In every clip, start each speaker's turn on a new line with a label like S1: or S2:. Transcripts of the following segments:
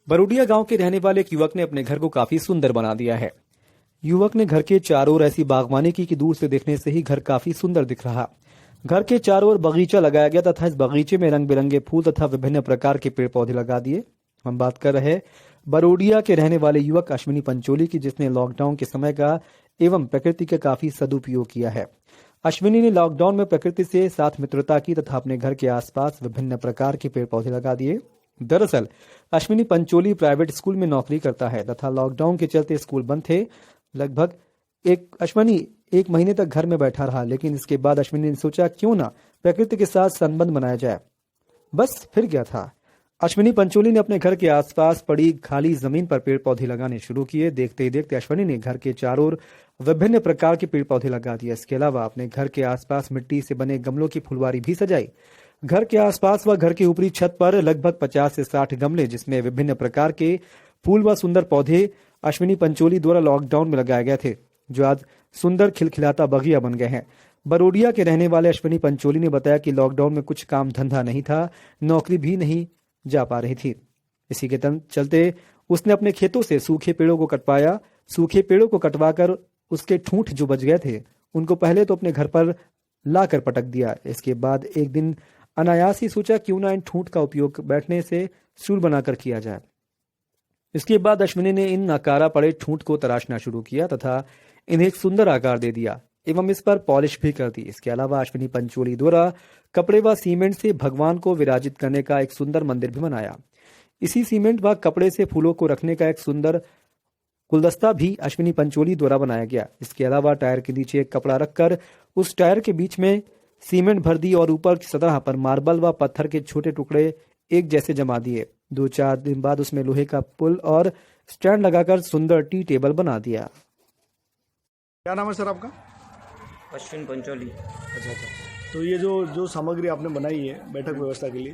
S1: बरोडिया गांव के रहने वाले एक युवक ने अपने घर को काफी सुंदर बना दिया है। युवक ने घर के चारों ओर ऐसी बागवानी की कि दूर से देखने से ही घर काफी सुंदर दिख रहा। घर के चारों ओर बगीचा लगाया गया तथा इस बगीचे में रंग बिरंगे फूल तथा विभिन्न प्रकार के पेड़ पौधे लगा दिए। हम बात कर रहे बरोडिया के रहने वाले युवक अश्विनी पंचोली की, जिसने लॉकडाउन के समय का एवं प्रकृति का काफी सदुपयोग किया है। अश्विनी ने लॉकडाउन में प्रकृति से साथ मित्रता की तथा अपने घर के आसपास विभिन्न प्रकार के पेड़ पौधे लगा दिए। दरअसल अश्विनी पंचोली प्राइवेट स्कूल में नौकरी करता है तथा लॉकडाउन के चलते स्कूल बंद थे। लगभग अश्विनी 1 महीने तक घर में बैठा रहा, लेकिन इसके बाद अश्विनी ने सोचा क्यों ना प्रकृति के साथ संबंध बनाया जाए। बस फिर क्या था, अश्विनी पंचोली ने अपने घर के आसपास पड़ी खाली जमीन पर पेड़ पौधे लगाने शुरू किए। देखते ही देखते अश्विनी ने घर के चारों ओर विभिन्न प्रकार के पेड़ पौधे लगा दिए। इसके अलावा अपने घर के आसपास मिट्टी से बने गमलों की फुलवारी भी सजाई। घर के आसपास व घर के ऊपरी छत पर लगभग 50 से 60 गमले, जिसमें विभिन्न प्रकार के फूल व सुंदर पौधे अश्विनी पंचोली द्वारा लॉकडाउन में लगाए गए थे, जो आज सुंदर खिलखिलाता बगिया बन गए हैं। बरोडिया के रहने वाले अश्विनी पंचोली ने बताया कि लॉकडाउन में कुछ काम धंधा नहीं था, नौकरी भी नहीं जा पा रही थी। इसी के चलते उसने अपने खेतों से सूखे पेड़ों को कटवाया। सूखे पेड़ों को कटवाकर उसके ठूंठ जो बच गए थे, उनको पहले तो अपने घर पर लाकर पटक दिया। इसके बाद एक दिन अनायास ही सोचा क्यों ना इन ठूंठ का उपयोग बैठने से स्टूल बनाकर किया जाए। इसके बाद अश्विनी ने इन नकारा पड़े ठूंठ को तराशना शुरू किया तथा इन्हें एक सुंदर आकार दे दिया एवं इस पर पॉलिश भी कर दी। इसके अलावा अश्विनी पंचोली द्वारा कपड़े व सीमेंट से भगवान को विराजित करने का एक सुंदर मंदिर भी बनाया। इसी सीमेंट व कपड़े से फूलों को रखने का एक सुंदर गुलदस्ता भी अश्विनी पंचोली द्वारा बनाया गया। इसके अलावा टायर के नीचे एक कपड़ा रखकर उस टायर के बीच में सीमेंट भर दी और ऊपर की सतह पर मार्बल व पत्थर के छोटे टुकड़े एक जैसे जमा दिए। 2-4 दिन बाद उसमें लोहे का पुल और स्टैंड लगाकर सुंदर टी टेबल बना दिया।
S2: क्या नाम है सर आपका?
S3: अश्विन पंचोली।
S2: अच्छा। तो ये जो सामग्री आपने बनाई है बैठक व्यवस्था के लिए,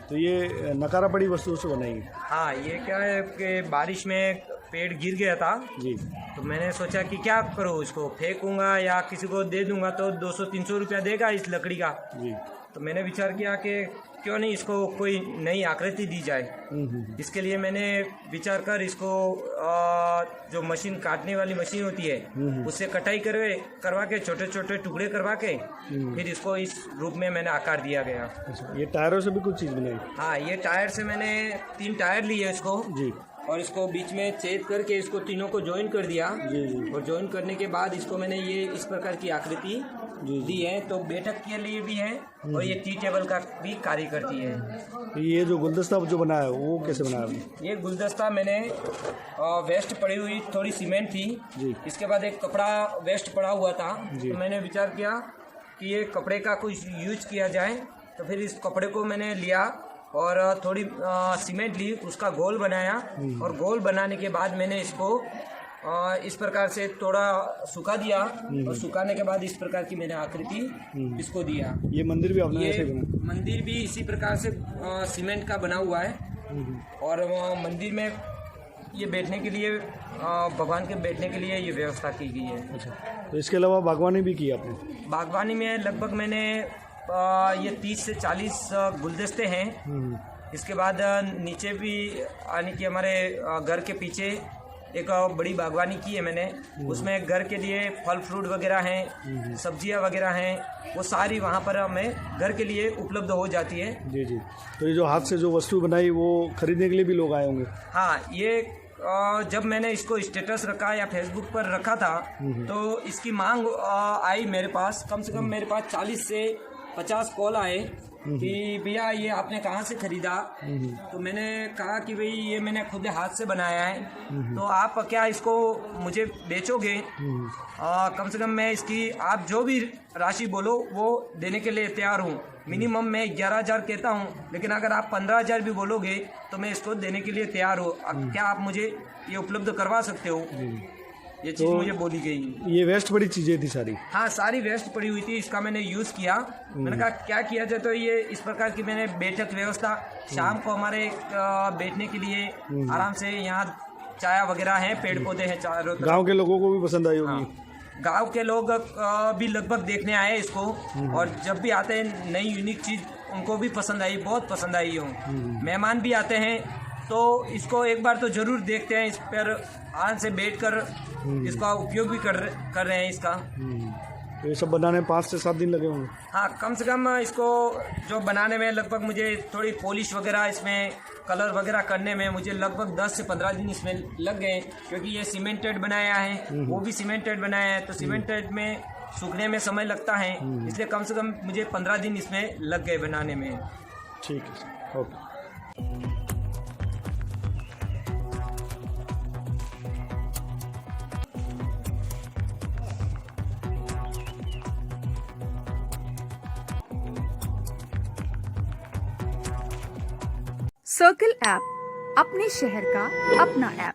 S2: तो ये नकारा पड़ी वस्तुओं से बनाई है?
S3: हाँ, ये क्या है कि बारिश में पेड़ गिर गया था
S2: जी,
S3: तो मैंने सोचा कि क्या करूँ, इसको फेंकूंगा या किसी को दे दूंगा तो 200-300 रुपया देगा इस लकड़ी का।
S2: जी।
S3: तो मैंने विचार किया कि क्यों नहीं इसको कोई नई आकृति दी जाए। इसके लिए मैंने विचार कर इसको जो मशीन काटने वाली मशीन होती है उससे कटाई करवा के छोटे छोटे टुकड़े करवा के फिर इसको इस रूप में मैंने आकार दिया गया।
S2: अच्छा, ये टायरों से भी कुछ चीज़ बनाई?
S3: हाँ, ये टायर से मैंने 3 टायर लिए इसको
S2: जी,
S3: और इसको बीच में छेद करके इसको तीनों को ज्वाइन कर दिया।
S2: जी।
S3: और ज्वाइन करने के बाद इसको मैंने ये इस प्रकार की आकृति दी है, तो बैठक के लिए भी है और ये टी टेबल का भी कार्य करती है।
S2: तो ये जो गुलदस्ता जो बनाया है वो कैसे बनाया आपने?
S3: ये गुलदस्ता मैंने वेस्ट पड़ी हुई थोड़ी सीमेंट थी
S2: जी,
S3: इसके बाद एक कपड़ा वेस्ट पड़ा हुआ था,
S2: जी।
S3: तो मैंने विचार किया कि ये कपड़े का कुछ यूज किया जाए। तो फिर इस कपड़े को मैंने लिया और थोड़ी सीमेंट ली, उसका गोल बनाया और गोल बनाने के बाद मैंने इसको इस प्रकार से थोड़ा सुखा दिया और सुखाने के बाद इस प्रकार की मैंने आकृति इसको दिया।
S2: ये मंदिर भी आपने ऐसे बना?
S3: मंदिर भी इसी प्रकार से सीमेंट का बना हुआ है और मंदिर में ये बैठने के लिए भगवान के बैठने के लिए ये व्यवस्था की गई है।
S2: अच्छा, तो इसके अलावा बागवानी भी की आपने?
S3: बागवानी में लगभग मैंने ये 30 से 40 गुलदस्ते हैं। इसके बाद नीचे भी यानी कि हमारे घर के पीछे एक बड़ी बागवानी की है मैंने, उसमें घर के लिए फल फ्रूट वगैरह हैं, सब्जियां वगैरह हैं, वो सारी वहाँ पर हमें घर के लिए उपलब्ध हो जाती है।
S2: जी। तो ये जो हाथ से जो वस्तु बनाई वो खरीदने के लिए भी लोग आए होंगे?
S3: हाँ, ये जब मैंने इसको स्टेटस रखा या फेसबुक पर रखा था तो इसकी मांग आई मेरे पास। कम से कम मेरे पास 40 से 50 कॉल आए कि भैया ये आपने कहाँ से खरीदा। तो मैंने कहा कि भाई ये मैंने खुद हाथ से बनाया है, तो आप क्या इसको मुझे बेचोगे? कम से कम मैं इसकी आप जो भी राशि बोलो वो देने के लिए तैयार हूँ। मिनिमम मैं 11,000 कहता हूँ, लेकिन अगर आप 15,000 भी बोलोगे तो मैं इसको देने के लिए तैयार हूँ। क्या आप मुझे ये उपलब्ध करवा सकते हो? ये चीज़ मुझे बोली गई।
S2: ये वेस्ट पड़ी चीज़ें थी सारी?
S3: हाँ, सारी वेस्ट पड़ी हुई थी, इसका मैंने यूज़ किया। मैंने कहा क्या किया जाए, तो ये इस प्रकार की मैंने बैठक व्यवस्था शाम को हमारे बैठने के लिए आराम से यहाँ चाय वगैरह है, पेड़ पौधे हैं चारों तरफ।
S2: गाँव के लोगों को भी पसंद आई होगी?
S3: हाँ, गाँव के लोग भी लगभग देखने आए इसको और जब भी आते हैं नई यूनिक चीज़ उनको भी पसंद आई, बहुत पसंद आई हो। मेहमान भी आते हैं तो इसको एक बार तो जरूर देखते हैं, इस पर आराम से बैठकर इसका उपयोग भी कर रहे हैं इसका।
S2: तो ये सब बनाने में 5 से 7 दिन लगे होंगे।
S3: हाँ, कम से कम इसको जो बनाने में लगभग मुझे थोड़ी पॉलिश वगैरह, इसमें कलर वगैरह करने में मुझे लगभग 10 से 15 दिन इसमें लग गए, क्योंकि ये सीमेंटेड बनाया है, वो भी सीमेंटेड बनाया है, तो सीमेंटेड में सूखने में समय लगता है, इसलिए कम से कम मुझे 15 दिन इसमें लग गए बनाने में।
S2: ठीक है सर, ओके।
S4: सर्कल ऐप, अपने शहर का अपना ऐप।